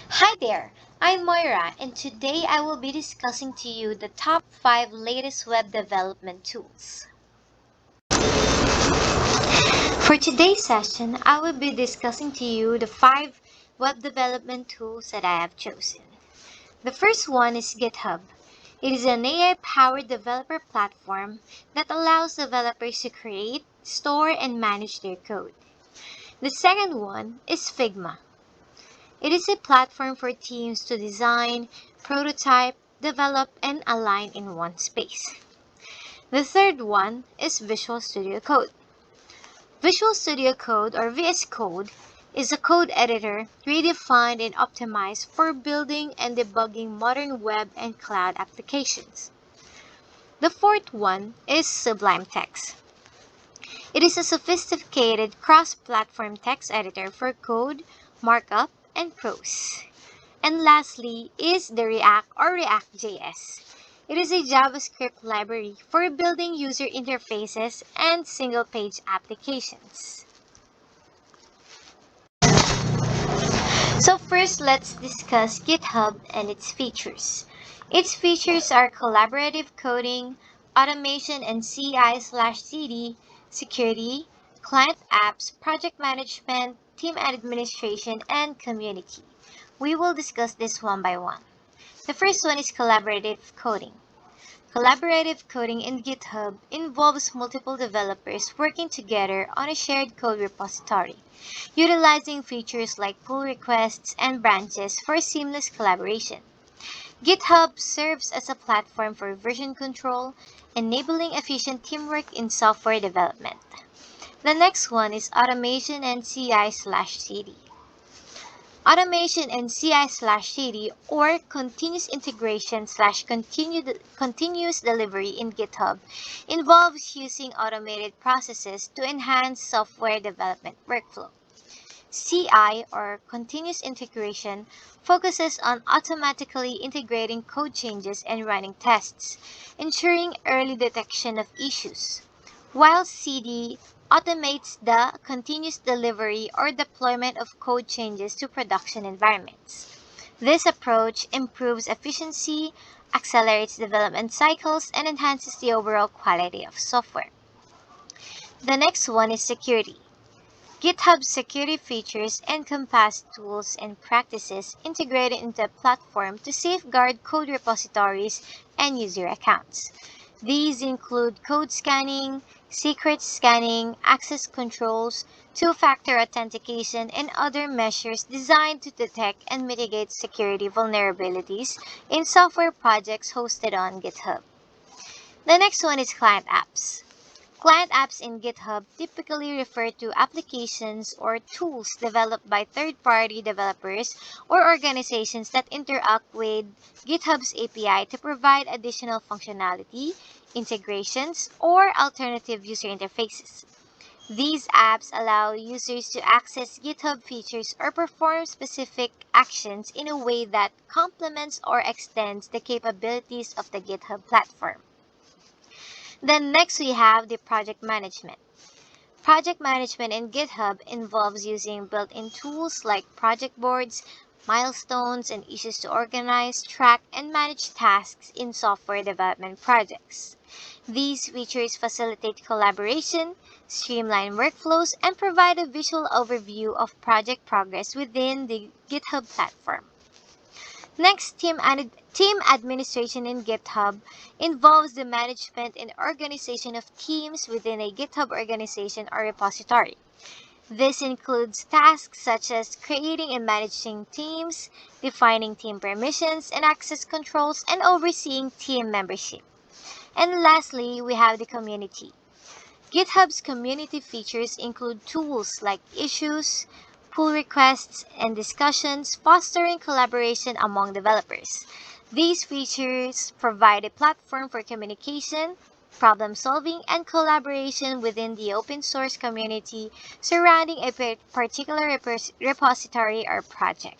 Hi there, I'm Moira, and today I will be discussing to you the top 5 latest web development tools. For today's session, I will be discussing to you the 5 web development tools that I have chosen. The first one is GitHub. It is an AI-powered developer platform that allows developers to create, store, and manage their code. The second one is Figma. It is a platform for teams to design, prototype, develop, and align in one space. The third one is Visual Studio Code. Visual Studio Code, or VS Code, is a code editor redefined and optimized for building and debugging modern web and cloud applications. The fourth one is Sublime Text. It is a sophisticated cross-platform text editor for code, markup, and prose. And lastly is the React or React.js. It is a JavaScript library for building user interfaces and single-page applications. So first, let's discuss GitHub and its features. Its features are collaborative coding, automation and CI/CD, security, client apps, project management, team administration, and community. We will discuss this one by one. The first one is collaborative coding. Collaborative coding in GitHub involves multiple developers working together on a shared code repository, utilizing features like pull requests and branches for seamless collaboration. GitHub serves as a platform for version control, enabling efficient teamwork in software development. The next one is automation and CI/CD. Automation and CI/CD, or continuous integration slash continuous delivery in GitHub, involves using automated processes to enhance software development workflow. CI, or continuous integration, focuses on automatically integrating code changes and running tests, ensuring early detection of issues, while CD automates the continuous delivery or deployment of code changes to production environments. This approach improves efficiency, accelerates development cycles, and enhances the overall quality of software. The next one is security. GitHub's security features encompass tools and practices integrated into a platform to safeguard code repositories and user accounts. These include code scanning, secret scanning, access controls, two-factor authentication, and other measures designed to detect and mitigate security vulnerabilities in software projects hosted on GitHub. The next one is client apps. Client apps in GitHub typically refer to applications or tools developed by third-party developers or organizations that interact with GitHub's API to provide additional functionality, integrations, or alternative user interfaces. These apps allow users to access GitHub features or perform specific actions in a way that complements or extends the capabilities of the GitHub platform. Then next we have the project management. Project management in GitHub involves using built-in tools like project boards, milestones, and issues to organize, track, and manage tasks in software development projects. These features facilitate collaboration, streamline workflows, and provide a visual overview of project progress within the GitHub platform. Next, team administration in GitHub involves the management and organization of teams within a GitHub organization or repository. This includes tasks such as creating and managing teams, defining team permissions and access controls, and overseeing team membership. And lastly, we have the community. GitHub's community features include tools like issues, pull requests, and discussions, fostering collaboration among developers. These features provide a platform for communication, problem solving, and collaboration within the open source community surrounding a particular repository or project.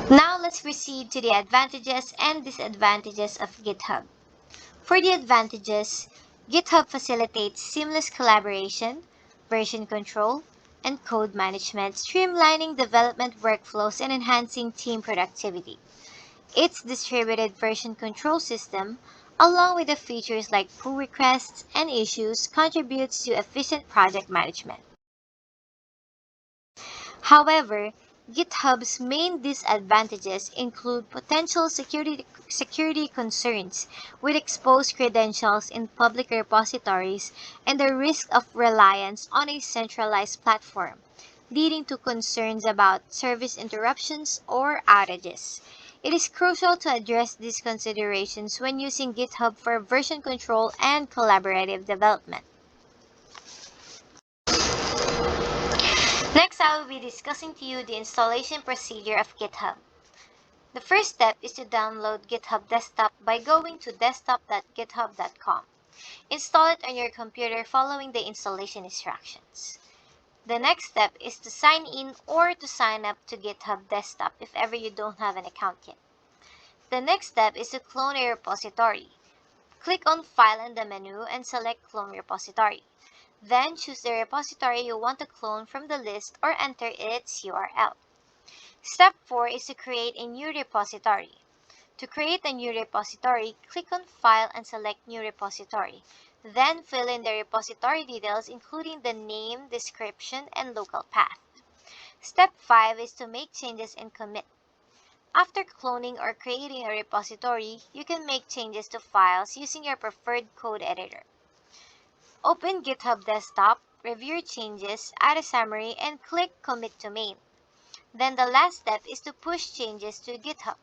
Now let's proceed to the advantages and disadvantages of GitHub. For the advantages, GitHub facilitates seamless collaboration, version control, and code management, streamlining development workflows and enhancing team productivity. Its distributed version control system, along with the features like pull requests and issues, contributes to efficient project management. However, GitHub's main disadvantages include potential security concerns with exposed credentials in public repositories and the risk of reliance on a centralized platform, leading to concerns about service interruptions or outages. It is crucial to address these considerations when using GitHub for version control and collaborative development. Next, I will be discussing to you the installation procedure of GitHub. The first step is to download GitHub Desktop by going to desktop.github.com. Install it on your computer following the installation instructions. The next step is to sign in or to sign up to GitHub Desktop if ever you don't have an account yet. The next step is to clone a repository. Click on File in the menu and select Clone Repository. Then choose the repository you want to clone from the list or enter its URL. Step 4 is to create a new repository. To create a new repository, click on File and select New Repository. Then fill in the repository details including the name, description, and local path. Step 5 is to make changes and commit. After cloning or creating a repository, you can make changes to files using your preferred code editor. Open GitHub Desktop, review your changes, add a summary, and click Commit to Main. Then the last step is to push changes to GitHub.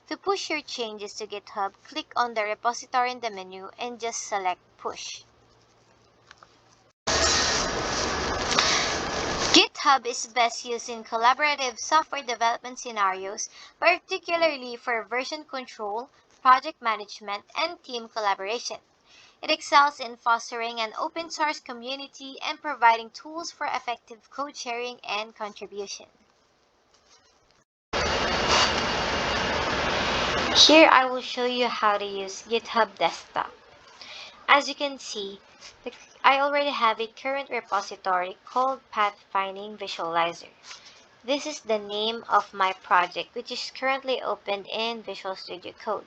To push your changes to GitHub, click on the repository in the menu and just select Push. GitHub is best used in collaborative software development scenarios, particularly for version control, project management, and team collaboration. It excels in fostering an open source community and providing tools for effective code sharing and contribution. Here I will show you how to use GitHub Desktop. As you can see, I already have a current repository called Pathfinding Visualizer. This is the name of my project, which is currently opened in Visual Studio Code.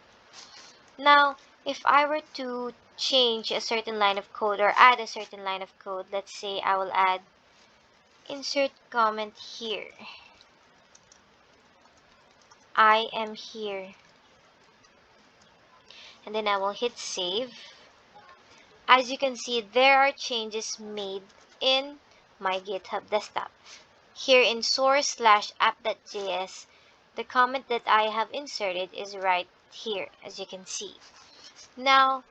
Now, if I were to change a certain line of code or add a certain line of code, let's say I will add insert comment here. I am here. And then I will hit save. As you can see, there are changes made in my GitHub Desktop. Here in source/app.js, the comment that I have inserted is right here, as you can see. Now,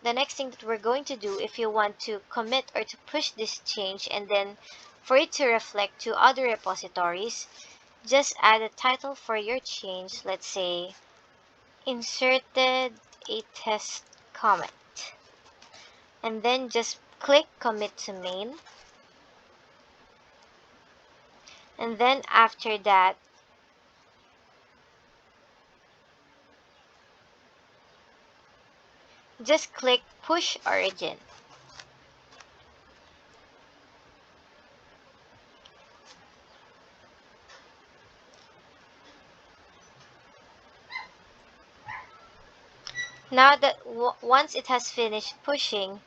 the next thing that we're going to do, if you want to commit or to push this change and then for it to reflect to other repositories, just add a title for your change. Let's say, inserted a test comment. And then just click Commit to Main. And then after that, just click Push Origin. Now that once it has finished pushing,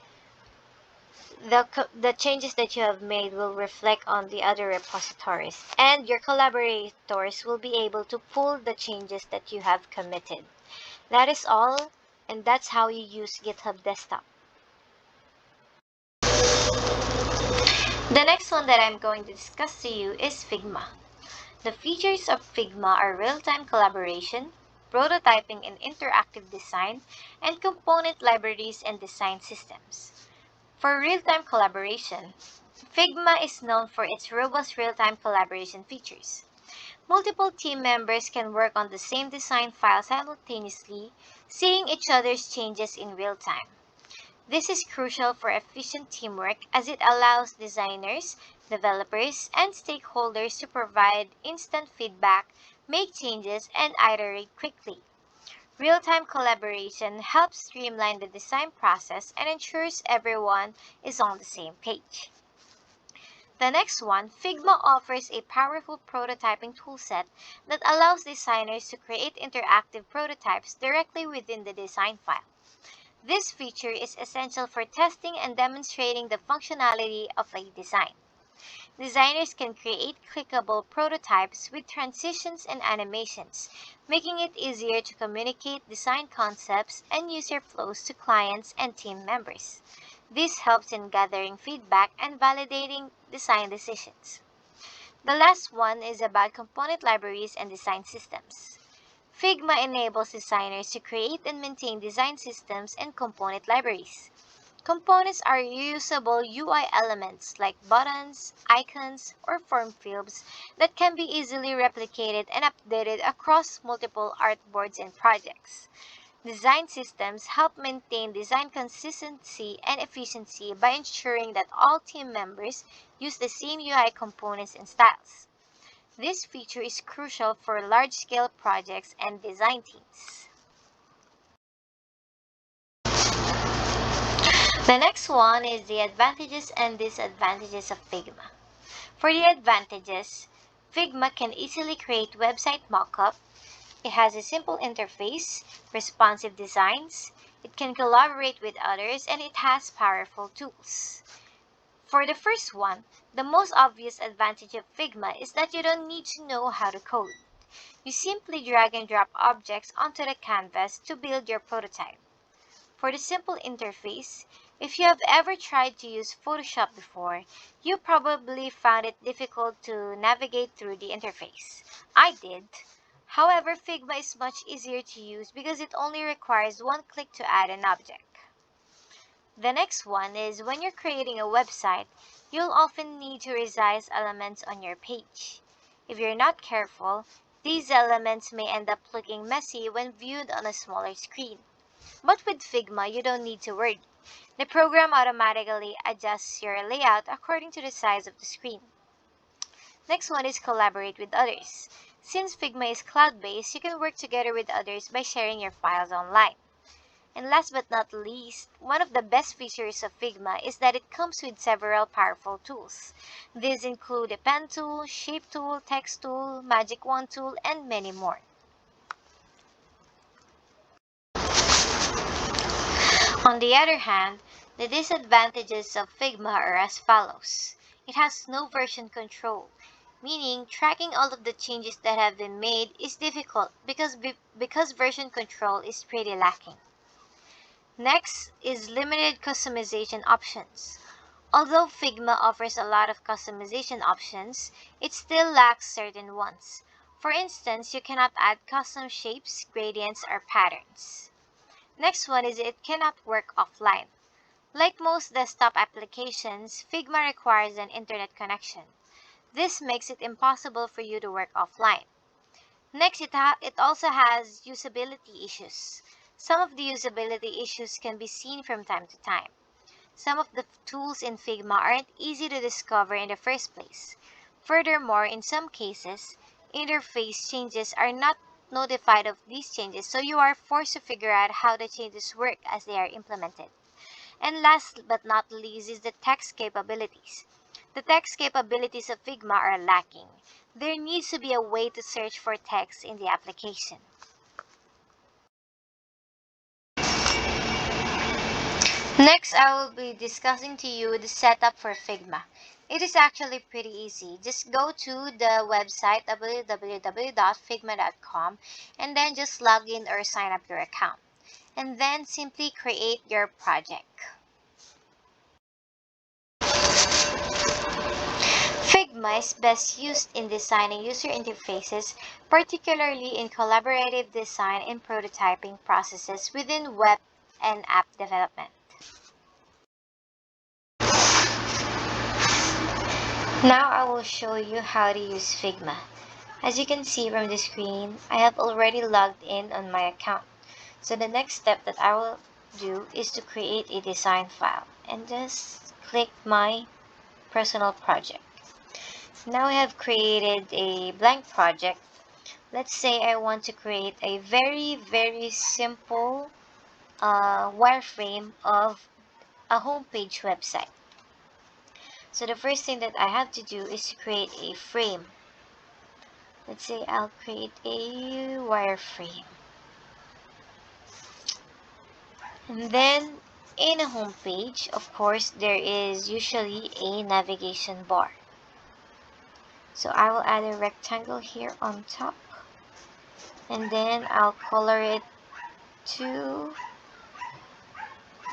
the changes that you have made will reflect on the other repositories, and your collaborators will be able to pull the changes that you have committed. That is all, and that's how you use GitHub Desktop. The next one that I'm going to discuss to you is Figma. The features of Figma are real-time collaboration, prototyping and interactive design, and component libraries and design systems. For real-time collaboration, Figma is known for its robust real-time collaboration features. Multiple team members can work on the same design file simultaneously, seeing each other's changes in real time. This is crucial for efficient teamwork as it allows designers, developers, and stakeholders to provide instant feedback, make changes, and iterate quickly. Real-time collaboration helps streamline the design process and ensures everyone is on the same page. The next one, Figma offers a powerful prototyping toolset that allows designers to create interactive prototypes directly within the design file. This feature is essential for testing and demonstrating the functionality of a design. Designers can create clickable prototypes with transitions and animations, making it easier to communicate design concepts and user flows to clients and team members. This helps in gathering feedback and validating design decisions. The last one is about component libraries and design systems. Figma enables designers to create and maintain design systems and component libraries. Components are reusable UI elements like buttons, icons, or form fields that can be easily replicated and updated across multiple artboards and projects. Design systems help maintain design consistency and efficiency by ensuring that all team members use the same UI components and styles. This feature is crucial for large-scale projects and design teams. The next one is the advantages and disadvantages of Figma. For the advantages, Figma can easily create website mockup. It has a simple interface, responsive designs, it can collaborate with others, and it has powerful tools. For the first one, the most obvious advantage of Figma is that you don't need to know how to code. You simply drag and drop objects onto the canvas to build your prototype. For the simple interface, if you have ever tried to use Photoshop before, you probably found it difficult to navigate through the interface. I did. However, Figma is much easier to use because it only requires one click to add an object. The next one is when you're creating a website, you'll often need to resize elements on your page. If you're not careful, these elements may end up looking messy when viewed on a smaller screen. But with Figma, you don't need to worry. The program automatically adjusts your layout according to the size of the screen. Next one is collaborate with others. Since Figma is cloud-based, you can work together with others by sharing your files online. And last but not least, one of the best features of Figma is that it comes with several powerful tools. These include a pen tool, shape tool, text tool, magic wand tool, and many more. On the other hand, the disadvantages of Figma are as follows. It has no version control, meaning tracking all of the changes that have been made is difficult because version control is pretty lacking. Next is limited customization options. Although Figma offers a lot of customization options, it still lacks certain ones. For instance, you cannot add custom shapes, gradients, or patterns. Next one is it cannot work offline. Like most desktop applications, Figma requires an internet connection. This makes it impossible for you to work offline. Next, it also has usability issues. Some of the usability issues can be seen from time to time. Some of the tools in Figma aren't easy to discover in the first place. Furthermore, in some cases, interface changes are not notified of these changes, so you are forced to figure out how the changes work as they are implemented. And last but not least is the text capabilities. The text capabilities of Figma are lacking. There needs to be a way to search for text in the application. Next, I will be discussing to you the setup for Figma. It is actually pretty easy. Just go to the website www.figma.com and then just log in or sign up your account. And then simply create your project. Figma is best used in designing user interfaces, particularly in collaborative design and prototyping processes within web and app development. Now I will show you how to use Figma. As you can see from the screen, I have already logged in on my account. So the next step that I will do is to create a design file and just click my personal project. Now I have created a blank project. Let's say I want to create a very simple wireframe of a homepage website. So the first thing that I have to do is to create a frame. Let's say I'll create a wireframe. And then in a home page, of course, there is usually a navigation bar. So I will add a rectangle here on top. And then I'll color it to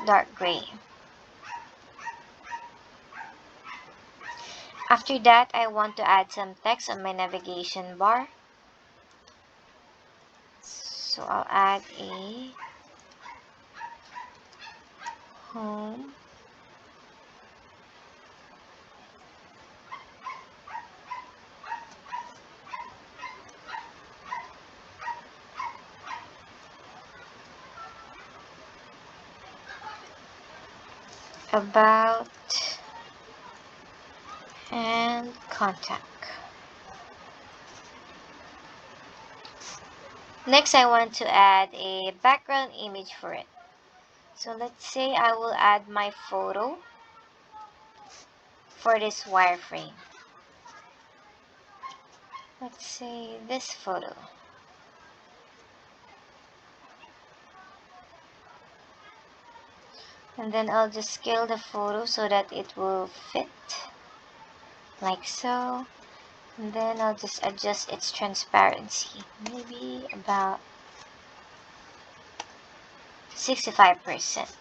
dark gray. After that, I want to add some text on my navigation bar. So I'll add a home about and contact. Next, I want to add a background image for it. So let's say I will add my photo for this wireframe. Let's say this photo. And then I'll just scale the photo so that it will fit like so. And then I'll just adjust its transparency, maybe about 65%.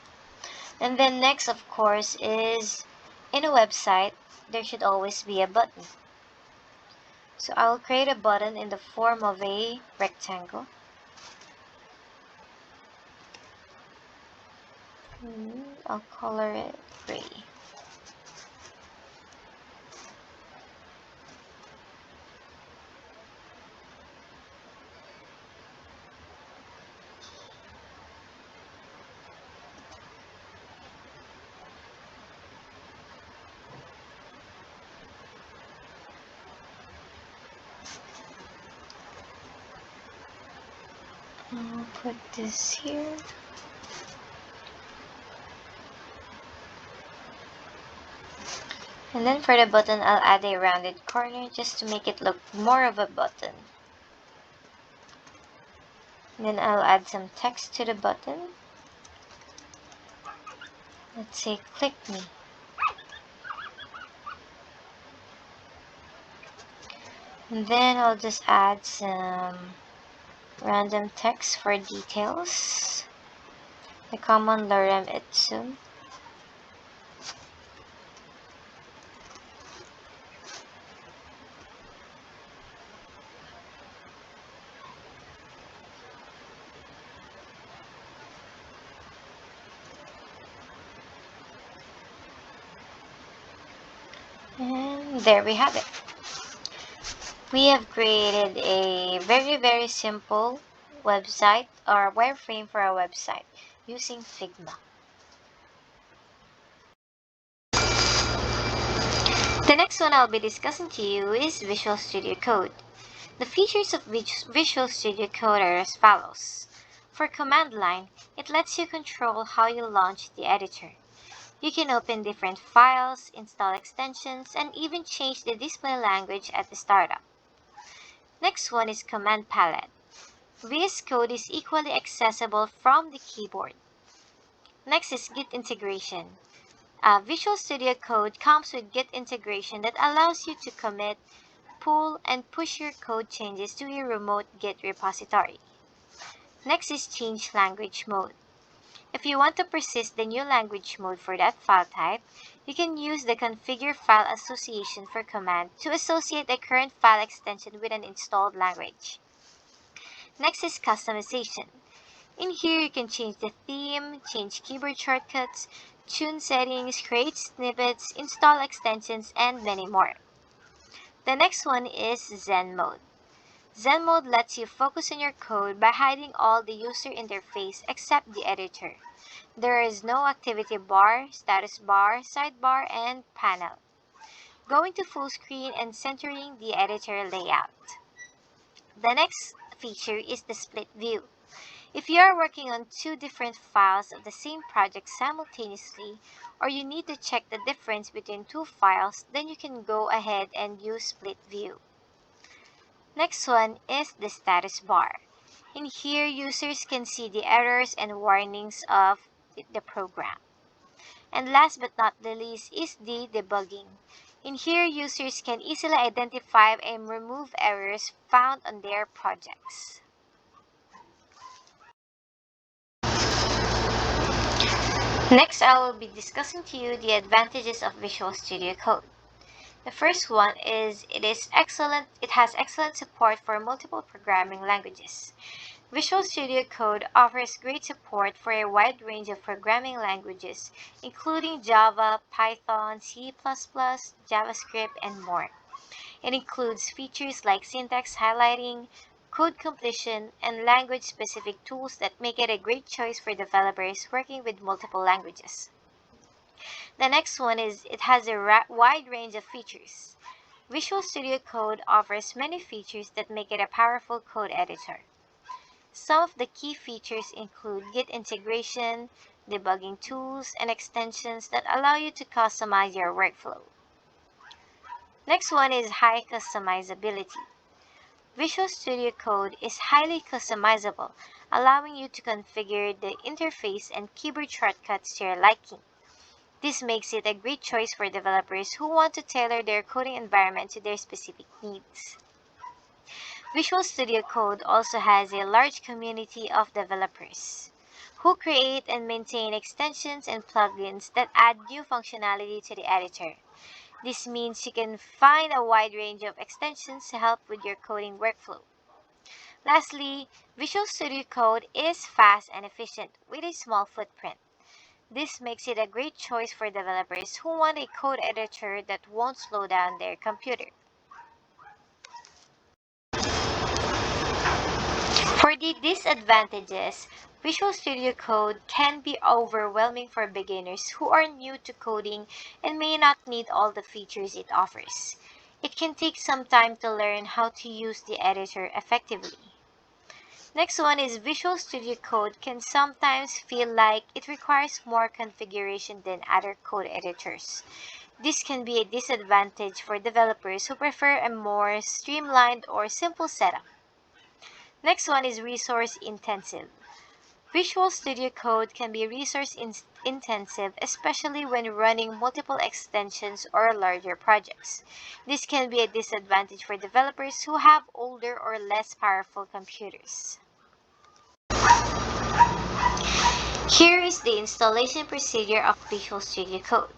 And then next, of course, is in a website, there should always be a button. So I'll create a button in the form of a rectangle. I'll color it gray. I'll put this here. And then for the button, I'll add a rounded corner just to make it look more of a button. And then I'll add some text to the button. Let's say click me. And then I'll just add some random text for details. The common lorem ipsum. And there we have it. We have created a very simple website or wireframe for our website using Figma. The next one I'll be discussing to you is Visual Studio Code. The features of Visual Studio Code are as follows. For command line, it lets you control how you launch the editor. You can open different files, install extensions, and even change the display language at the startup. Next one is Command Palette. VS Code is equally accessible from the keyboard. Next is Git integration. Visual Studio Code comes with Git integration that allows you to commit, pull, and push your code changes to a remote Git repository. Next is Change Language Mode. If you want to persist the new language mode for that file type, you can use the Configure File Association for command to associate the current file extension with an installed language. Next is Customization. In here, you can change the theme, change keyboard shortcuts, tune settings, create snippets, install extensions, and many more. The next one is Zen Mode. Zen Mode lets you focus on your code by hiding all the user interface except the editor. There is no activity bar, status bar, sidebar, and panel. Going to full screen and centering the editor layout. The next feature is the split view. If you are working on two different files of the same project simultaneously, or you need to check the difference between two files, then you can go ahead and use split view. Next one is the status bar. In here, users can see the errors and warnings of the program. And last but not the least is the debugging. In here, users can easily identify and remove errors found on their projects. Next, I will be discussing to you the advantages of Visual Studio Code. The first one is it has excellent support for multiple programming languages. Visual Studio Code offers great support for a wide range of programming languages, including Java, Python, C++, JavaScript, and more. It includes features like syntax highlighting, code completion, and language-specific tools that make it a great choice for developers working with multiple languages. The next one is it has a wide range of features. Visual Studio Code offers many features that make it a powerful code editor. Some of the key features include Git integration, debugging tools, and extensions that allow you to customize your workflow. Next one is high customizability. Visual Studio Code is highly customizable, allowing you to configure the interface and keyboard shortcuts to your liking. This makes it a great choice for developers who want to tailor their coding environment to their specific needs. Visual Studio Code also has a large community of developers who create and maintain extensions and plugins that add new functionality to the editor. This means you can find a wide range of extensions to help with your coding workflow. Lastly, Visual Studio Code is fast and efficient with a small footprint. This makes it a great choice for developers who want a code editor that won't slow down their computer. For the disadvantages, Visual Studio Code can be overwhelming for beginners who are new to coding and may not need all the features it offers. It can take some time to learn how to use the editor effectively. Next one is Visual Studio Code can sometimes feel like it requires more configuration than other code editors. This can be a disadvantage for developers who prefer a more streamlined or simple setup. Next one is resource intensive. Visual Studio Code can be resource intensive, especially when running multiple extensions or larger projects. This can be a disadvantage for developers who have older or less powerful computers. Here is the installation procedure of Visual Studio Code.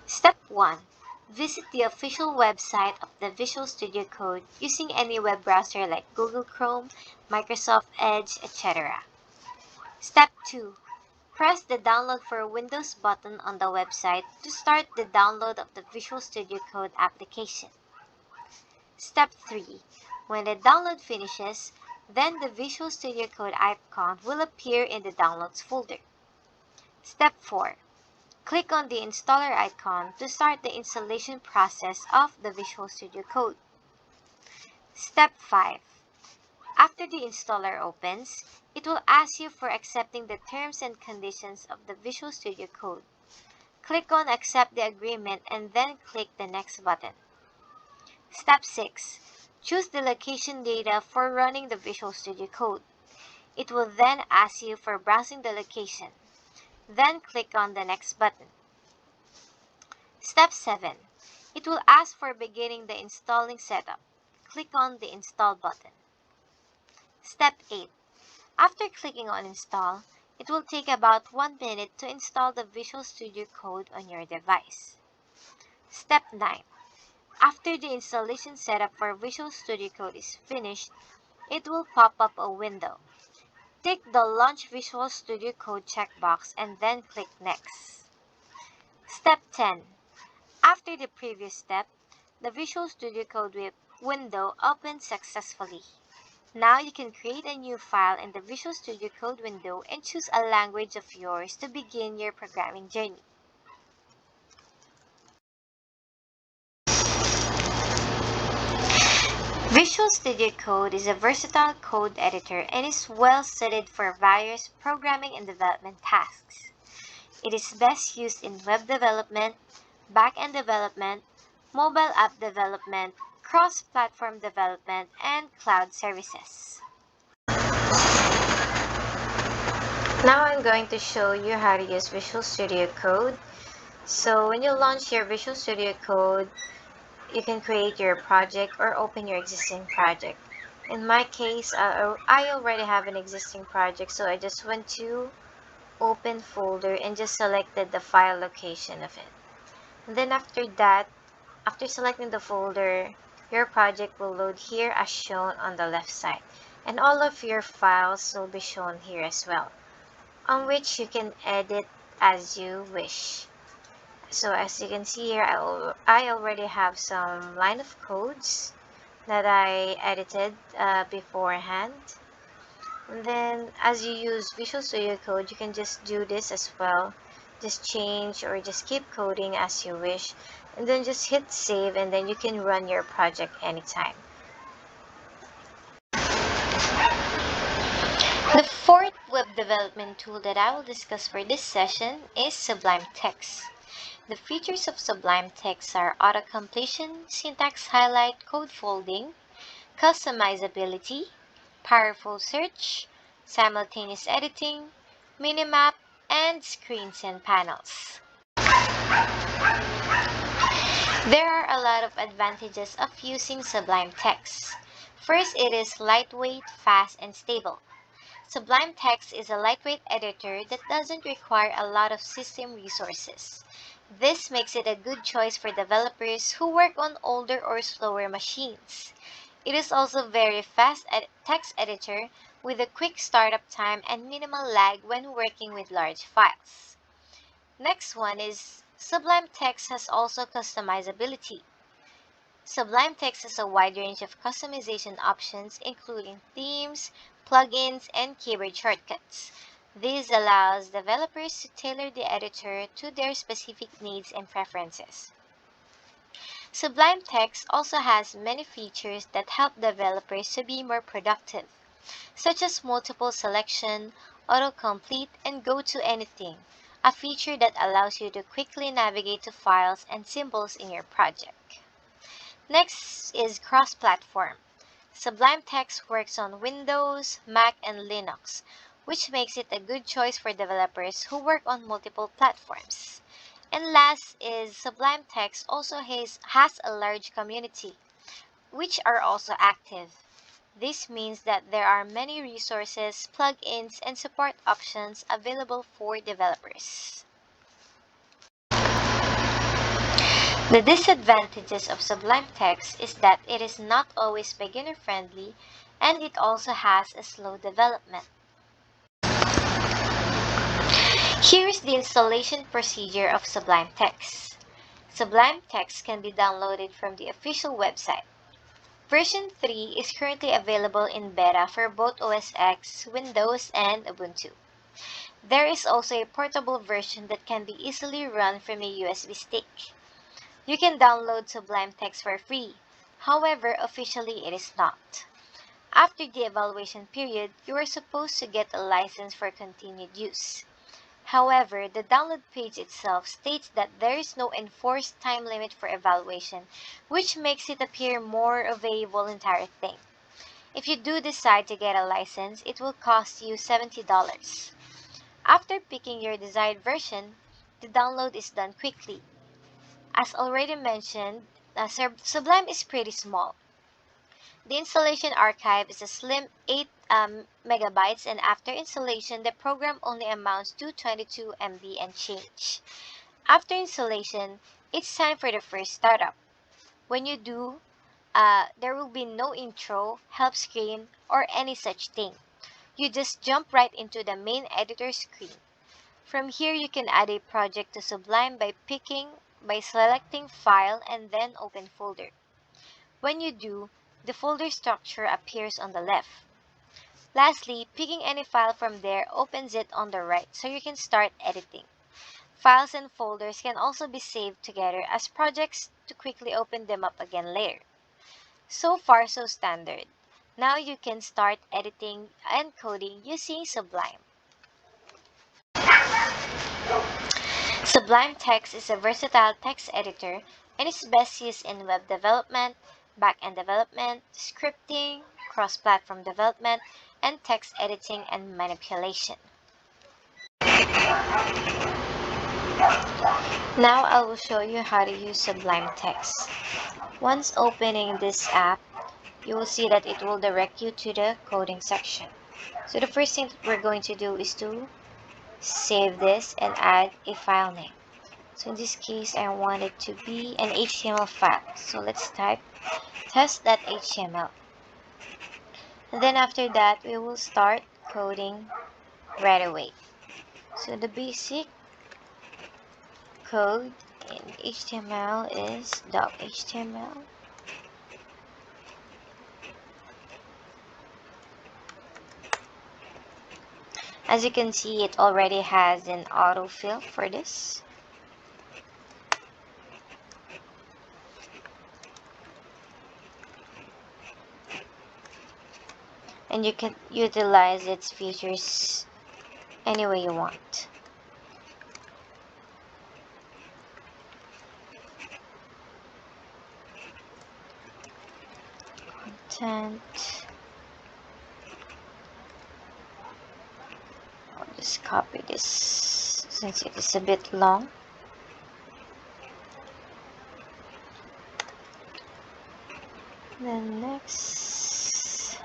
Step 1. Visit the official website of the Visual Studio Code using any web browser like Google Chrome, Microsoft Edge, etc. Step 2. Press the Download for Windows button on the website to start the download of the Visual Studio Code application. Step 3. When the download finishes, then the Visual Studio Code icon will appear in the Downloads folder. Step 4. Click on the installer icon to start the installation process of the Visual Studio Code. Step 5. After the installer opens, it will ask you for accepting the terms and conditions of the Visual Studio Code. Click on Accept the agreement and then click the Next button. Step 6. Choose the location data for running the Visual Studio Code. It will then ask you for browsing the location. Then click on the Next button. Step 7. It will ask for beginning the installing setup. Click on the Install button. Step 8. After clicking on Install, it will take about 1 minute to install the Visual Studio Code on your device. Step 9. After the installation setup for Visual Studio Code is finished, it will pop up a window. Tick the Launch Visual Studio Code checkbox and then click Next. Step 10. After the previous step, the Visual Studio Code window opens successfully. Now you can create a new file in the Visual Studio Code window and choose a language of yours to begin your programming journey. Visual Studio Code is a versatile code editor and is well suited for various programming and development tasks. It is best used in web development, back-end development, mobile app development, cross-platform development, and cloud services. Now I'm going to show you how to use Visual Studio Code. So when you launch your Visual Studio Code, you can create your project or open your existing project. In my case, I already have an existing project, so I just went to open folder and just selected the file location of it. And then after that, after selecting the folder, your project will load here as shown on the left side. And all of your files will be shown here as well, on which you can edit as you wish. So as you can see here, I already have some line of codes that I edited beforehand. And then as you use Visual Studio Code, you can just do this as well. Just change or just keep coding as you wish. And then just hit save, and then you can run your project anytime. The fourth web development tool that I will discuss for this session is Sublime Text. The features of Sublime Text are auto-completion, syntax highlight, code folding, customizability, powerful search, simultaneous editing, minimap, and screens and panels. There are a lot of advantages of using Sublime Text. First, it is lightweight, fast, and stable. Sublime Text is a lightweight editor that doesn't require a lot of system resources. This makes it a good choice for developers who work on older or slower machines. It is also very fast text editor with a quick startup time and minimal lag when working with large files. Next one is Sublime Text has also customizability. Sublime Text has a wide range of customization options including themes, plugins, and keyboard shortcuts. This allows developers to tailor the editor to their specific needs and preferences. Sublime Text also has many features that help developers to be more productive, such as multiple selection, autocomplete, and go to anything, a feature that allows you to quickly navigate to files and symbols in your project. Next is cross-platform. Sublime Text works on Windows, Mac, and Linux, which makes it a good choice for developers who work on multiple platforms. And last is Sublime Text also has a large community, which are also active. This means that there are many resources, plugins, and support options available for developers. The disadvantages of Sublime Text is that it is not always beginner-friendly and it also has a slow development. Here is the installation procedure of Sublime Text. Sublime Text can be downloaded from the official website. Version 3 is currently available in beta for both OS X, Windows, and Ubuntu. There is also a portable version that can be easily run from a USB stick. You can download Sublime Text for free. However, officially it is not. After the evaluation period, you are supposed to get a license for continued use. However, the download page itself states that there is no enforced time limit for evaluation, which makes it appear more of a voluntary thing. If you do decide to get a license, it will cost you $70. After picking your desired version, the download is done quickly. As already mentioned, Sublime is pretty small. The installation archive is a slim 8 megabytes, and after installation, the program only amounts to 22 MB and change. After installation, it's time for the first startup. When you do, there will be no intro, help screen, or any such thing. You just jump right into the main editor screen. From here, you can add a project to Sublime by selecting File and then Open Folder. When you do, the folder structure appears on the left. Lastly, picking any file from there opens it on the right so you can start editing. Files and folders can also be saved together as projects to quickly open them up again later. So far, so standard. Now you can start editing and coding using Sublime. Sublime Text is a versatile text editor and is best used in web development, backend development, scripting, cross-platform development, and text editing and manipulation. Now I will show you how to use Sublime Text. Once opening this app, you will see that it will direct you to the coding section. So the first thing that we're going to do is to save this and add a file name. So in this case, I want it to be an HTML file. So let's type test.html. And then after that, we will start coding right away. So the basic code in HTML is doc.html. As you can see, it already has an autofill for this. And you can utilize its features any way you want. Content. I'll just copy this since it is a bit long. Then next,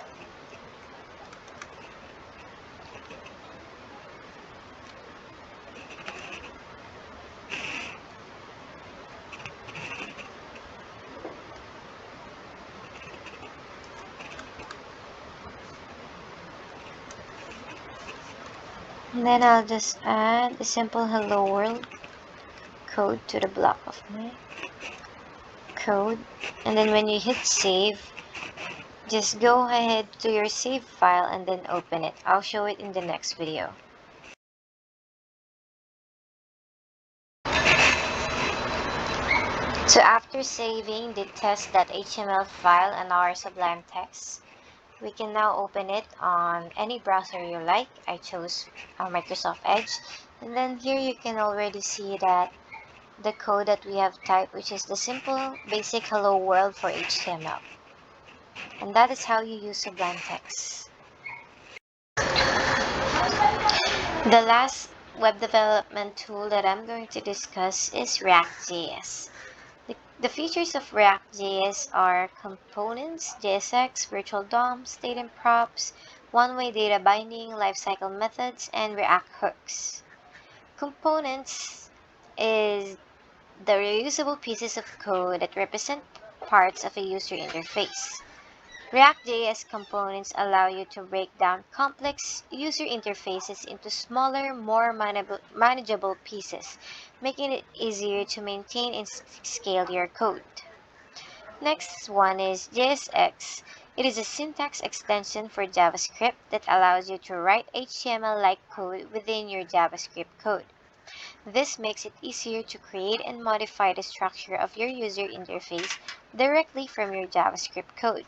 and then I'll just add a simple hello world code to the block of my code. And then when you hit save, just go ahead to your save file and then open it. I'll show it in the next video. So after saving the test.html file and our Sublime Text, we can now open it on any browser you like. I chose Microsoft Edge. And then here you can already see that the code that we have typed, which is the simple basic hello world for HTML. And that is how you use Sublime Text. The last web development tool that I'm going to discuss is React.js. The features of React.js are components, JSX, virtual DOM, state and props, one-way data binding, lifecycle methods, and React hooks. Components is the reusable pieces of code that represent parts of a user interface. React.js components allow you to break down complex user interfaces into smaller, more manageable pieces, making it easier to maintain and scale your code. Next one is JSX. It is a syntax extension for JavaScript that allows you to write HTML-like code within your JavaScript code. This makes it easier to create and modify the structure of your user interface directly from your JavaScript code.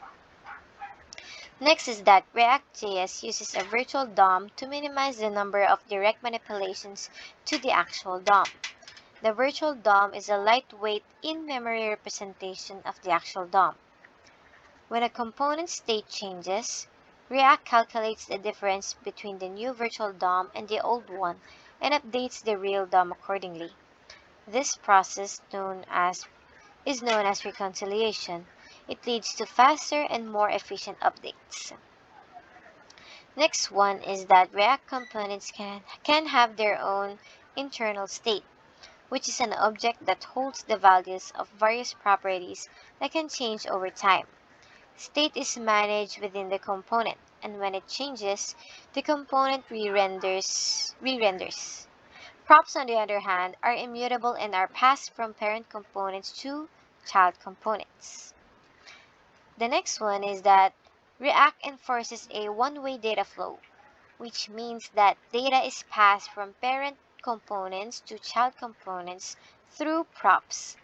Next is that React.js uses a virtual DOM to minimize the number of direct manipulations to the actual DOM. The virtual DOM is a lightweight, in-memory representation of the actual DOM. When a component state changes, React calculates the difference between the new virtual DOM and the old one and updates the real DOM accordingly. This process is known as reconciliation. It leads to faster and more efficient updates. Next one is that React components can have their own internal state, which is an object that holds the values of various properties that can change over time. State is managed within the component, and when it changes, the component re-renders. Props, on the other hand, are immutable and are passed from parent components to child components. The next one is that React enforces a one-way data flow, which means that data is passed from parent components to child components through props.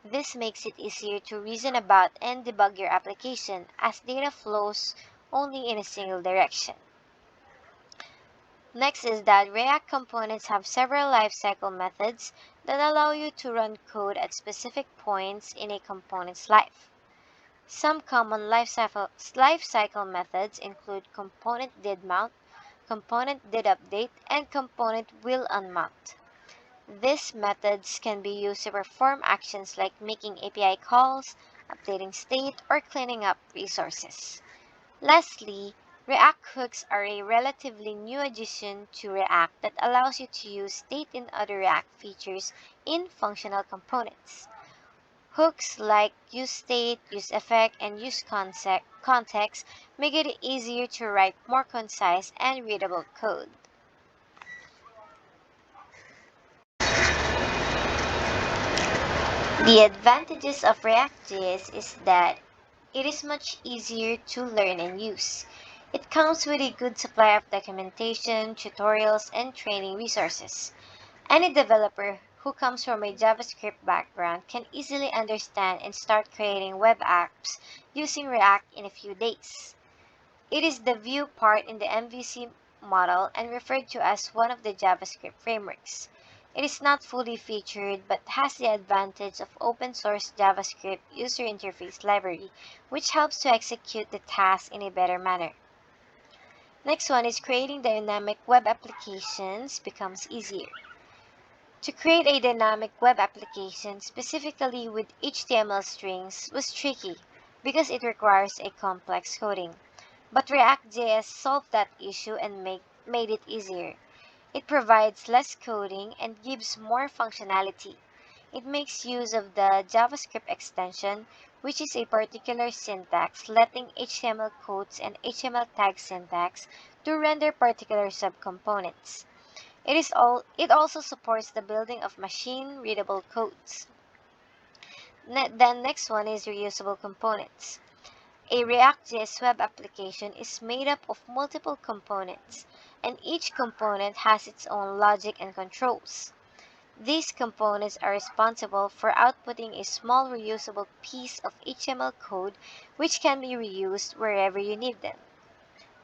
This makes it easier to reason about and debug your application as data flows only in a single direction. Next is that React components have several lifecycle methods that allow you to run code at specific points in a component's life. Some common lifecycle methods include component did mount, component did update, and component will unmount. These methods can be used to perform actions like making API calls, updating state, or cleaning up resources. Lastly, React hooks are a relatively new addition to React that allows you to use state and other React features in functional components. Hooks like useState, useEffect, and useContext make it easier to write more concise and readable code. The advantages of React.js is that it is much easier to learn and use. It comes with a good supply of documentation, tutorials, and training resources. Any developer who comes from a JavaScript background can easily understand and start creating web apps using React in a few days. It is the Vue part in the MVC model and referred to as one of the JavaScript frameworks. It is not fully featured but has the advantage of open source JavaScript user interface library, which helps to execute the task in a better manner. Next one is creating dynamic web applications becomes easier. To create a dynamic web application specifically with HTML strings was tricky because it requires a complex coding. But React.js solved that issue and made it easier. It provides less coding and gives more functionality. It makes use of the JavaScript extension, which is a particular syntax letting HTML codes and HTML tag syntax to render particular subcomponents. It also supports the building of machine-readable codes. Then next one is reusable components. A React.js web application is made up of multiple components, and each component has its own logic and controls. These components are responsible for outputting a small reusable piece of HTML code which can be reused wherever you need them.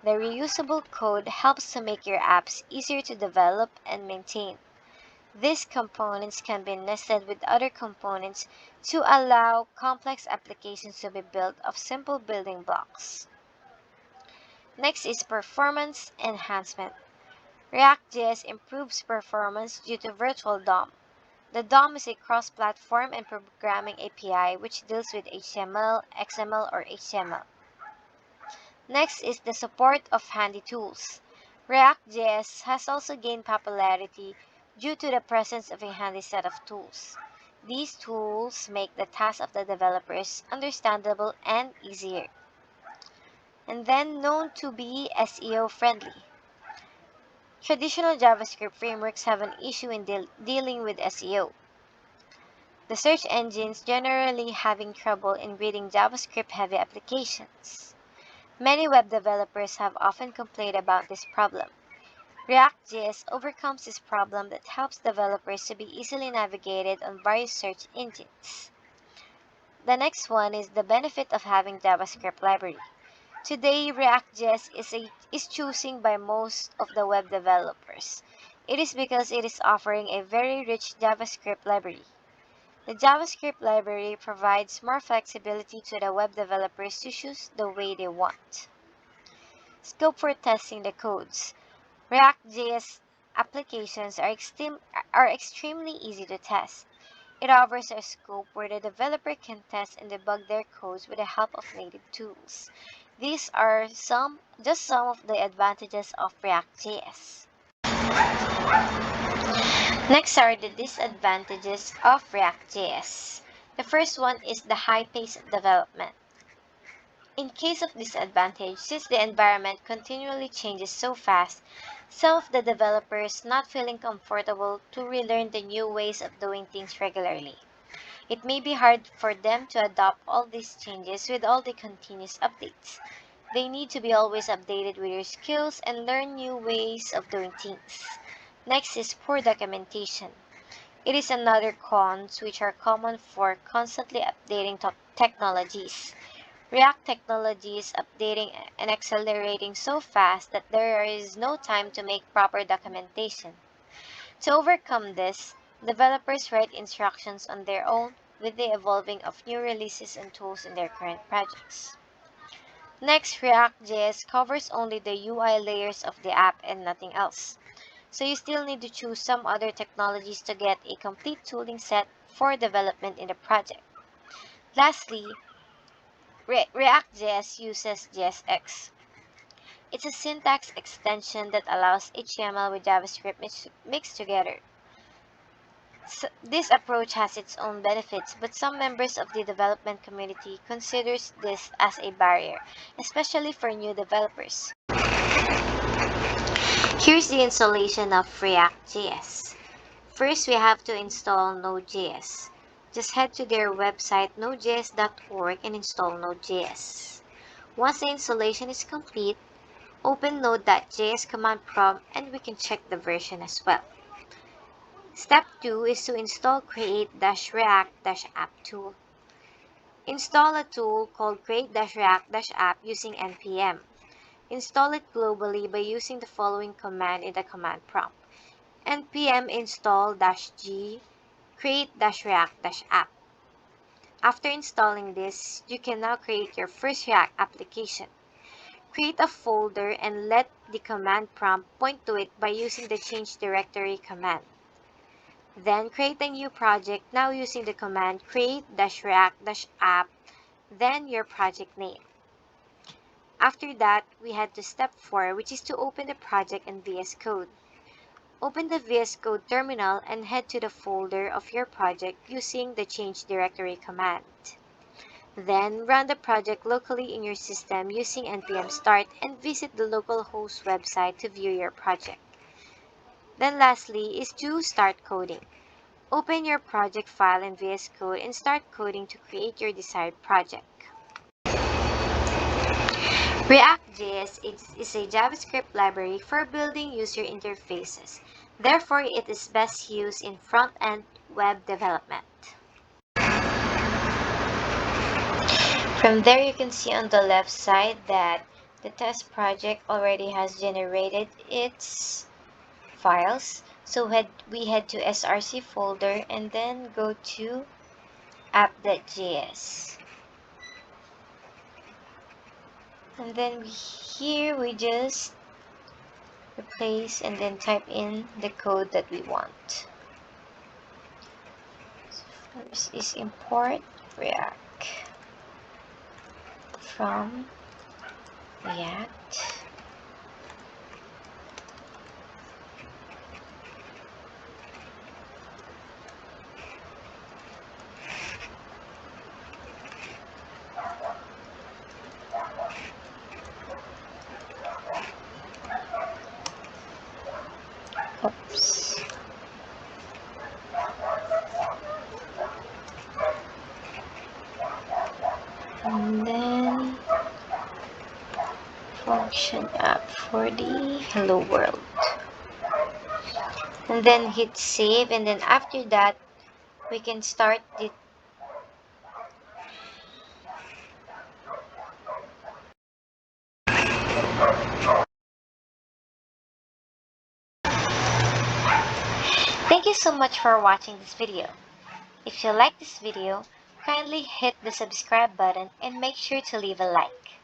The reusable code helps to make your apps easier to develop and maintain. These components can be nested with other components to allow complex applications to be built of simple building blocks. Next is performance enhancement. React.js improves performance due to Virtual DOM. The DOM is a cross-platform and programming API which deals with HTML, XML, or HTML. Next is the support of handy tools. React.js has also gained popularity due to the presence of a handy set of tools. These tools make the task of the developers understandable and easier. And then known to be SEO friendly. Traditional JavaScript frameworks have an issue in dealing with SEO. The search engines generally having trouble in reading JavaScript-heavy applications. Many web developers have often complained about this problem. React.js overcomes this problem that helps developers to be easily navigated on various search engines. The next one is the benefit of having JavaScript library. Today, React.js is choosing by most of the web developers. It is because it is offering a very rich JavaScript library. The JavaScript library provides more flexibility to the web developers to choose the way they want. Scope for testing the codes. React.js applications are extremely easy to test. It offers a scope where the developer can test and debug their codes with the help of native tools. These are just some of the advantages of React.js. Next are the disadvantages of React.js. The first one is the high pace of development. In case of disadvantage, since the environment continually changes so fast, some of the developers not feeling comfortable to relearn the new ways of doing things regularly. It may be hard for them to adopt all these changes with all the continuous updates. They need to be always updated with your skills and learn new ways of doing things. Next is poor documentation. It is another cons which are common for constantly updating technologies. React technology is updating and accelerating so fast that there is no time to make proper documentation. To overcome this, developers write instructions on their own with the evolving of new releases and tools in their current projects. Next, React.js covers only the UI layers of the app and nothing else. So you still need to choose some other technologies to get a complete tooling set for development in the project. Lastly, React.js uses JSX. It's a syntax extension that allows HTML with JavaScript mixed together. So this approach has its own benefits, but some members of the development community considers this as a barrier, especially for new developers. Here's the installation of React.js. First, we have to install Node.js. Just head to their website nodejs.org and install Node.js. Once the installation is complete, open node.js command prompt and we can check the version as well. Step 2 is to install create-react-app tool. Install a tool called create-react-app using npm. Install it globally by using the following command in the command prompt. npm install-g create-react-app. After installing this, you can now create your first React application. Create a folder and let the command prompt point to it by using the change directory command. Then create a new project now using the command create-react-app, then your project name. After that, we head to step 4, which is to open the project in VS Code. Open the VS Code terminal and head to the folder of your project using the change directory command. Then run the project locally in your system using npm start and visit the localhost website to view your project. Then lastly is to start coding. Open your project file in VS Code and start coding to create your desired project. React.js is a JavaScript library for building user interfaces. Therefore, it is best used in front-end web development. From there, you can see on the left side that the test project already has generated its files. So we head to src folder and then go to app.js. And then here we just replace and then type in the code that we want. So first is import React from React. Oops. And then function app for the hello world. And then hit save, and then after that we can start the Thank you so much for watching this video. If you like this video, kindly hit the subscribe button and make sure to leave a like.